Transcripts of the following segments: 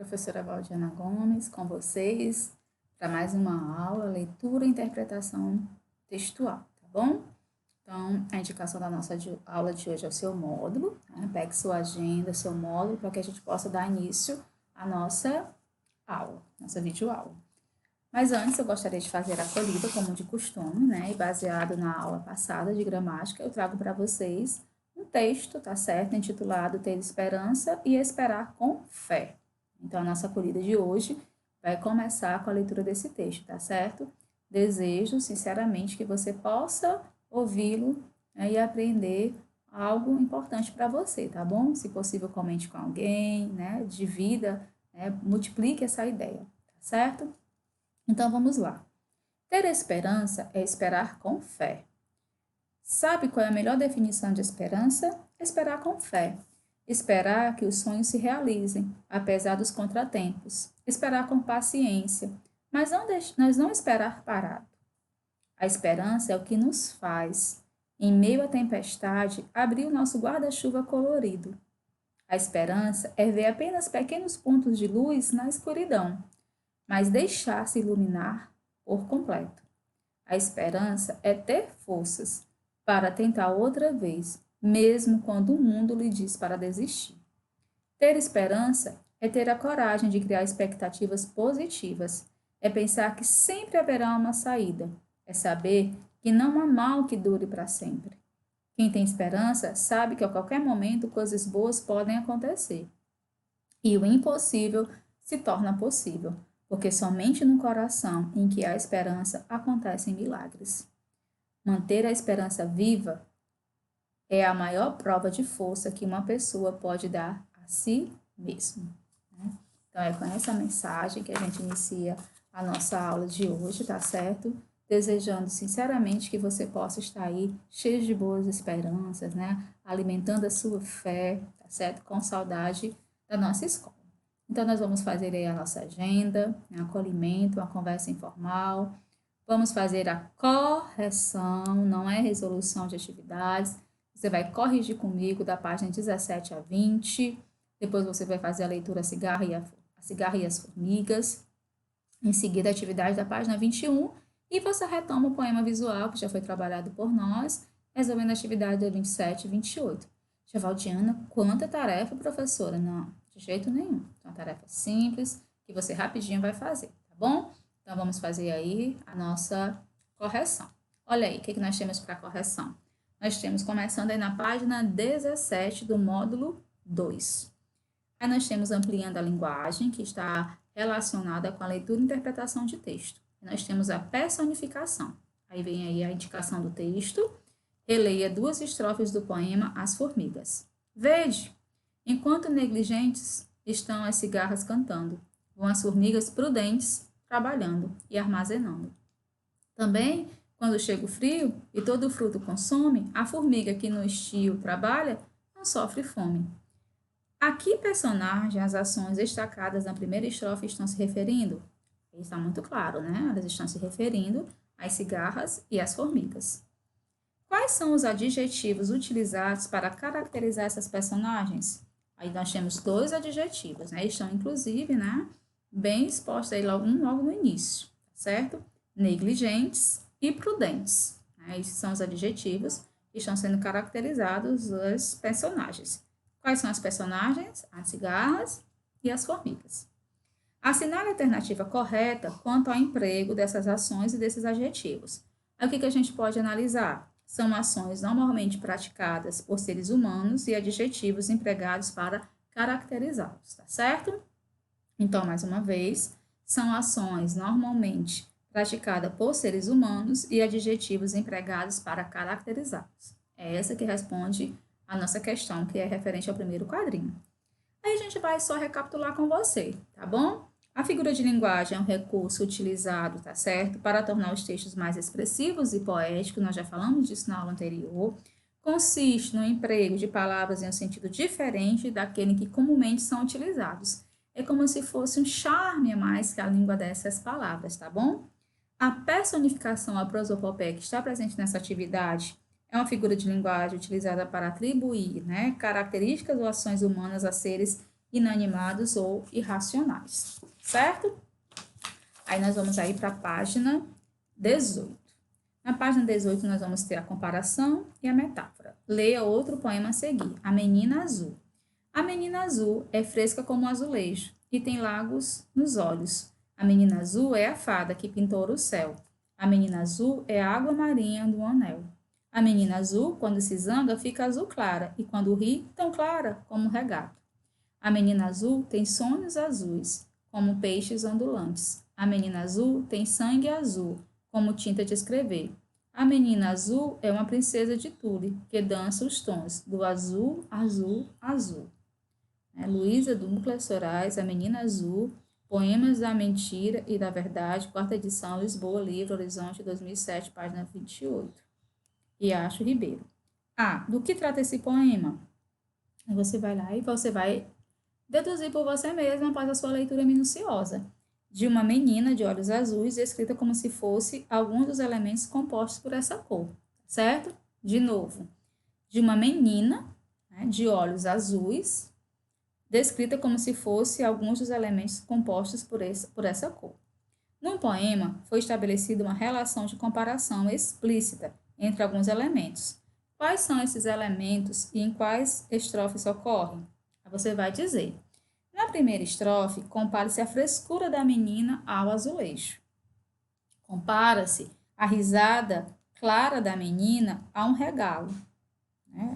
Professora Valdiana Gomes, com vocês, para mais uma aula, leitura e interpretação textual, tá bom? Então, a indicação da nossa aula de hoje é o seu módulo, né? Pegue sua agenda, seu módulo, para que a gente possa dar início à nossa aula, nossa videoaula. Mas antes, eu gostaria de fazer a acolhida, como de costume, né? E baseado na aula passada de gramática, eu trago para vocês um texto, tá certo? Intitulado Ter Esperança e Esperar com Fé. Então, a nossa acolhida de hoje vai começar com a leitura desse texto, tá certo? Desejo, sinceramente, que você possa ouvi-lo, né, e aprender algo importante para você, tá bom? Se possível, comente com alguém, né? Divida, né, multiplique essa ideia, tá certo? Então, vamos lá. Ter esperança é esperar com fé. Sabe qual é a melhor definição de esperança? Esperar com fé. Esperar que os sonhos se realizem, apesar dos contratempos. Esperar com paciência, mas não esperar parado. A esperança é o que nos faz, em meio à tempestade, abrir o nosso guarda-chuva colorido. A esperança é ver apenas pequenos pontos de luz na escuridão, mas deixar-se iluminar por completo. A esperança é ter forças para tentar outra vez, mesmo quando o mundo lhe diz para desistir. Ter esperança é ter a coragem de criar expectativas positivas, é pensar que sempre haverá uma saída, é saber que não há mal que dure para sempre. Quem tem esperança sabe que a qualquer momento coisas boas podem acontecer. E o impossível se torna possível, porque somente no coração em que há esperança acontecem milagres. Manter a esperança viva é a maior prova de força que uma pessoa pode dar a si mesma. Né? Então, é com essa mensagem que a gente inicia a nossa aula de hoje, tá certo? Desejando sinceramente que você possa estar aí cheio de boas esperanças, né? Alimentando a sua fé, tá certo? Com saudade da nossa escola. Então, nós vamos fazer aí a nossa agenda, um acolhimento, uma conversa informal. Vamos fazer a correção, não é resolução de atividades. Você vai corrigir comigo da página 17 a 20. Depois você vai fazer a leitura a cigarra e as formigas. Em seguida, a atividade da página 21. E você retoma o poema visual, que já foi trabalhado por nós, resolvendo a atividade da 27 e 28. Valdiana, quanta tarefa, professora? Não, de jeito nenhum. É uma tarefa simples, que você rapidinho vai fazer, tá bom? Então, vamos fazer aí a nossa correção. Olha aí, o que nós temos para correção? Nós temos, começando aí na página 17 do módulo 2. Aí nós temos ampliando a linguagem, que está relacionada com a leitura e interpretação de texto. Nós temos a personificação. Aí vem aí a indicação do texto. Releia 2 estrofes do poema As Formigas. Vede, enquanto negligentes estão as cigarras cantando, vão as formigas prudentes trabalhando e armazenando. Também, quando chega o frio e todo o fruto consome, a formiga que no estio trabalha não sofre fome. A que personagem as ações destacadas na primeira estrofe estão se referindo? Está muito claro, né? Elas estão se referindo às cigarras e às formigas. Quais são os adjetivos utilizados para caracterizar essas personagens? Aí nós temos 2 adjetivos, né? Estão, inclusive, né, bem expostos aí logo no início, certo? Negligentes e prudentes. Né? Esses são os adjetivos que estão sendo caracterizados os personagens. Quais são as personagens? As cigarras e as formigas. Assinale a alternativa correta quanto ao emprego dessas ações e desses adjetivos. Aí o que a gente pode analisar? São ações normalmente praticadas por seres humanos e adjetivos empregados para caracterizá-los, tá certo? Então, mais uma vez, são ações normalmente praticadas por seres humanos e adjetivos empregados para caracterizá-los. É essa que responde a nossa questão, que é referente ao primeiro quadrinho. Aí a gente vai só recapitular com você, tá bom? A figura de linguagem é um recurso utilizado, tá certo, para tornar os textos mais expressivos e poéticos, nós já falamos disso na aula anterior. Consiste no emprego de palavras em um sentido diferente daquele que comumente são utilizados. É como se fosse um charme a mais que a língua desse às palavras, tá bom? A personificação, a prosopopeia que está presente nessa atividade é uma figura de linguagem utilizada para atribuir, né, características ou ações humanas a seres inanimados ou irracionais, certo? Aí nós vamos aí para a página 18. Na página 18 nós vamos ter a comparação e a metáfora. Leia outro poema a seguir, A Menina Azul. A menina azul é fresca como um azulejo e tem lagos nos olhos. A menina azul é a fada que pintou o céu. A menina azul é a água marinha do anel. A menina azul, quando se zanga, fica azul clara e quando ri, tão clara como um regato. A menina azul tem sonhos azuis, como peixes ondulantes. A menina azul tem sangue azul, como tinta de escrever. A menina azul é uma princesa de tule, que dança os tons do azul, azul, azul. Luísa Ducla Soares, A Menina Azul, Poemas da Mentira e da Verdade, quarta edição, Lisboa, Livro, Horizonte, 2007, página 28. Riacho Ribeiro. Do que trata esse poema? Você vai lá e você vai deduzir por você mesma após a sua leitura minuciosa. De uma menina de olhos azuis, descrita como se fosse algum dos elementos compostos por essa cor, certo? De novo, de uma menina, de olhos azuis, descrita como se fosse alguns dos elementos compostos por essa cor. No poema, foi estabelecida uma relação de comparação explícita entre alguns elementos. Quais são esses elementos e em quais estrofes ocorrem? Você vai dizer. Na primeira estrofe, compara-se a frescura da menina ao azulejo. Compara-se a risada clara da menina a um regalo.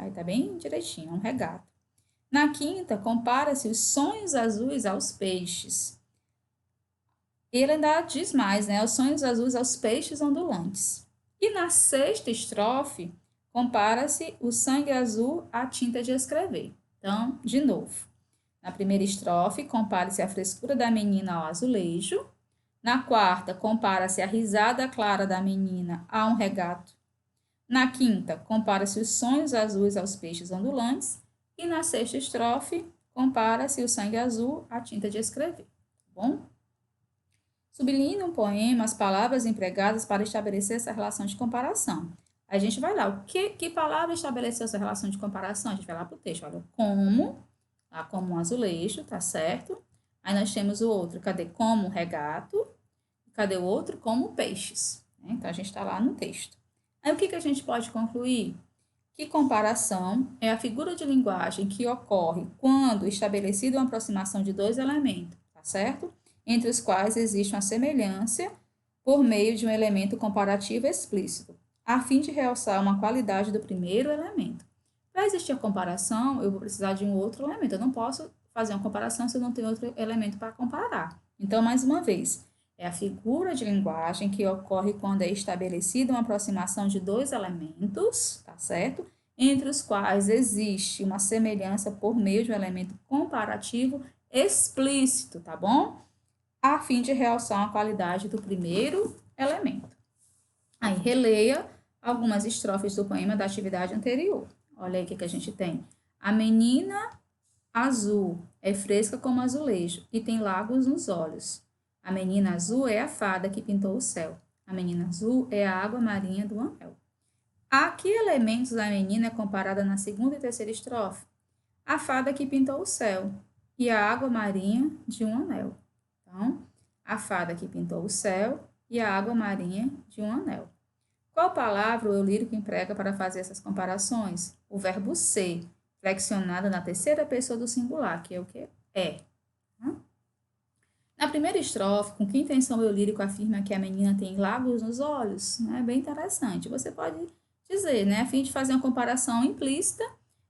Aí tá bem direitinho, um regato. Na quinta, compara-se os sonhos azuis aos peixes. Ele ainda diz mais, os sonhos azuis aos peixes ondulantes. E na sexta estrofe, compara-se o sangue azul à tinta de escrever. Então, de novo. Na primeira estrofe, compara-se a frescura da menina ao azulejo. Na quarta, compara-se a risada clara da menina a um regato. Na quinta, compara-se os sonhos azuis aos peixes ondulantes. E na sexta estrofe, compara-se o sangue azul à tinta de escrever. Tá bom? Sublinhe no poema as palavras empregadas para estabelecer essa relação de comparação. A gente vai lá, que palavra estabeleceu essa relação de comparação? A gente vai lá para o texto, olha, como um azulejo, tá certo? Aí nós temos o outro, cadê? Como regato, cadê o outro? Como peixes. Então, a gente está lá no texto. Aí, o que a gente pode concluir? Que comparação é a figura de linguagem que ocorre quando estabelecida uma aproximação de dois elementos, tá certo? Entre os quais existe uma semelhança por meio de um elemento comparativo explícito, a fim de realçar uma qualidade do primeiro elemento. Para existir a comparação, eu vou precisar de um outro elemento. Eu não posso fazer uma comparação se eu não tenho outro elemento para comparar. Então, mais uma vez, é a figura de linguagem que ocorre quando é estabelecida uma aproximação de dois elementos, tá certo? Entre os quais existe uma semelhança por meio de um elemento comparativo explícito, tá bom? A fim de realçar uma qualidade do primeiro elemento. Aí, releia algumas estrofes do poema da atividade anterior. Olha aí o que a gente tem. A menina azul é fresca como azulejo e tem lagos nos olhos. A menina azul é a fada que pintou o céu. A menina azul é a água marinha do anel. A que elementos a menina é comparada na segunda e terceira estrofe? A fada que pintou o céu e a água marinha de um anel. Então, a fada que pintou o céu e a água marinha de um anel. Qual palavra o eu lírico emprega para fazer essas comparações? O verbo ser, flexionado na terceira pessoa do singular, que é o que? É. Na primeira estrofe, com que intenção o eu lírico afirma que a menina tem lagos nos olhos? É bem interessante. Você pode dizer, a fim de fazer uma comparação implícita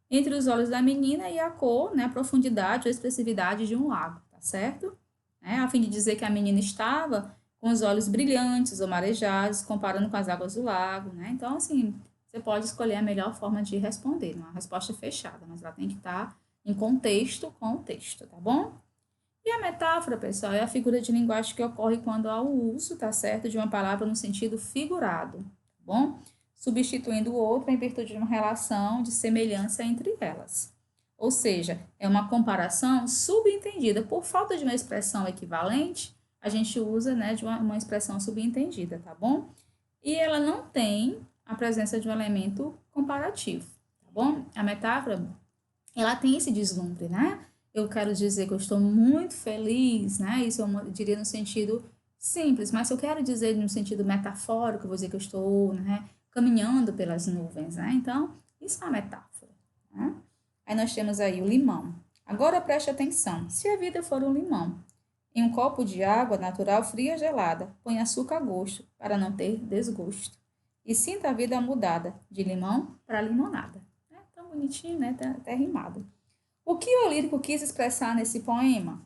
entre os olhos da menina e a cor, a profundidade ou expressividade de um lago, tá certo? A fim de dizer que a menina estava com os olhos brilhantes ou marejados, comparando com as águas do lago, Então, assim, você pode escolher a melhor forma de responder, uma resposta fechada, mas ela tem que estar em contexto com o texto, tá bom? E a metáfora, pessoal, é a figura de linguagem que ocorre quando há o uso, tá certo, de uma palavra no sentido figurado, tá bom? Substituindo o outro em virtude de uma relação de semelhança entre elas. Ou seja, é uma comparação subentendida. Por falta de uma expressão equivalente, a gente usa, de uma expressão subentendida, tá bom? E ela não tem a presença de um elemento comparativo, tá bom? A metáfora, ela tem esse deslumbre, eu quero dizer que eu estou muito feliz, né? Isso eu diria no sentido simples, mas se eu quero dizer no sentido metafórico, eu vou dizer que eu estou, né, caminhando pelas nuvens, né? Então, isso é uma metáfora, né? Aí nós temos aí o limão. Agora preste atenção. Se a vida for um limão, em um copo de água natural fria ou gelada, põe açúcar a gosto, para não ter desgosto. E sinta a vida mudada, de limão para limonada. É tão bonitinho, né? Tá até rimado. O que o lírico quis expressar nesse poema?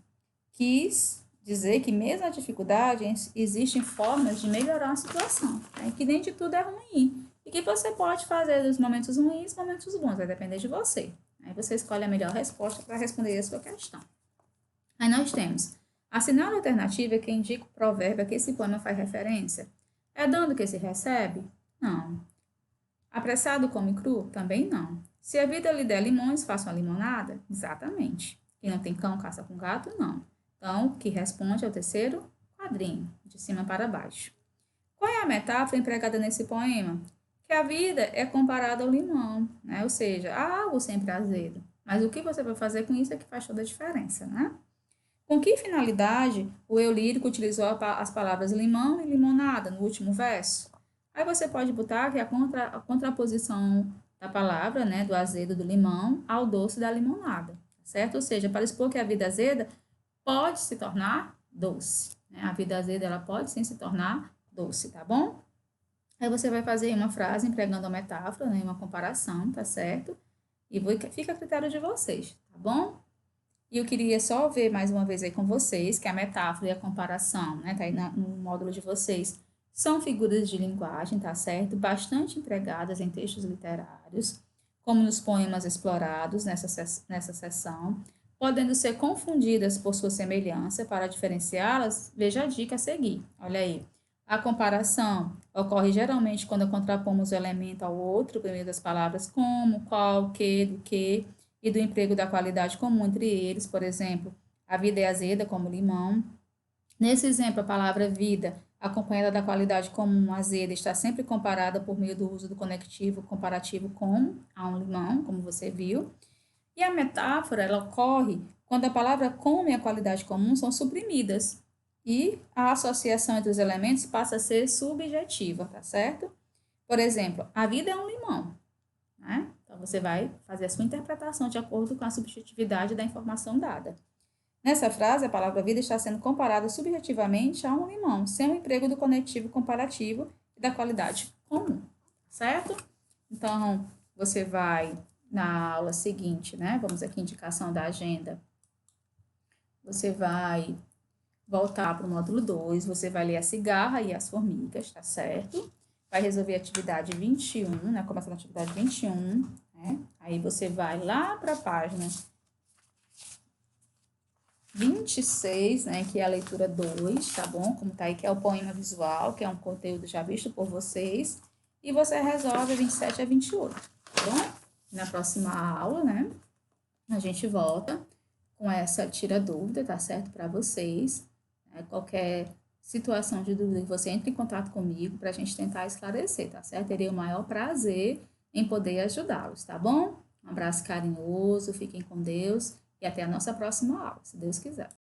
Quis dizer que mesmo na dificuldade existem formas de melhorar a situação, né? Que nem de tudo é ruim. E que você pode fazer dos momentos ruins, momentos bons, vai depender de você. Aí você escolhe a melhor resposta para responder a sua questão. Aí nós temos a sinal alternativa que indica o provérbio a que esse poema faz referência. É dando que se recebe? Não. Apressado come cru? Também não. Se a vida lhe der limões, faça uma limonada? Exatamente. Quem não tem cão, caça com gato? Não. Então, o que responde é o terceiro quadrinho, de cima para baixo. Qual é a metáfora empregada nesse poema? Que a vida é comparada ao limão, né? Ou seja, há algo sempre azedo. Mas o que você vai fazer com isso é que faz toda a diferença, né? Com que finalidade o eu lírico utilizou as palavras limão e limonada no último verso? Aí você pode botar que a contraposição da palavra, né, do azedo do limão ao doce da limonada, certo? Ou seja, para expor que a vida azeda pode se tornar doce, né? A vida azeda ela pode sim se tornar doce, tá bom? Aí você vai fazer uma frase empregando a metáfora, né, uma comparação, tá certo? E fica a critério de vocês, tá bom? E eu queria só ver mais uma vez aí com vocês que a metáfora e a comparação, né, tá aí no módulo de vocês, são figuras de linguagem, tá certo? Bastante empregadas em textos literários, como nos poemas explorados nessa seção, podendo ser confundidas por sua semelhança. Para diferenciá-las, veja a dica a seguir. Olha aí. A comparação ocorre geralmente quando contrapomos o elemento ao outro, por meio das palavras como, qual, que, do que, e do emprego da qualidade comum entre eles, por exemplo, a vida é azeda como limão. Nesse exemplo, a palavra vida, acompanhada da qualidade comum azeda, está sempre comparada por meio do uso do conectivo comparativo com a um limão, como você viu. E a metáfora, ela ocorre quando a palavra como e a qualidade comum são suprimidas e a associação entre os elementos passa a ser subjetiva, tá certo? Por exemplo, a vida é um limão, né? Então, você vai fazer a sua interpretação de acordo com a subjetividade da informação dada. Nessa frase, a palavra vida está sendo comparada subjetivamente a um limão, sem o emprego do conectivo comparativo e da qualidade comum, certo? Então, você vai na aula seguinte, né? Vamos aqui, indicação da agenda. Você vai voltar para o módulo 2, você vai ler a cigarra e as formigas, tá certo? Vai resolver a atividade 21, né? Começando a atividade 21, né? Aí você vai lá para a página 26, né? Que é a leitura 2, tá bom? Como tá aí, que é o poema visual, que é um conteúdo já visto por vocês. E você resolve a 27 a 28, tá bom? Na próxima aula, né? A gente volta com essa tira dúvida, tá certo? Para vocês. Qualquer situação de dúvida, você entre em contato comigo para a gente tentar esclarecer, tá certo? Terei o maior prazer em poder ajudá-los, tá bom? Um abraço carinhoso, fiquem com Deus e até a nossa próxima aula, se Deus quiser.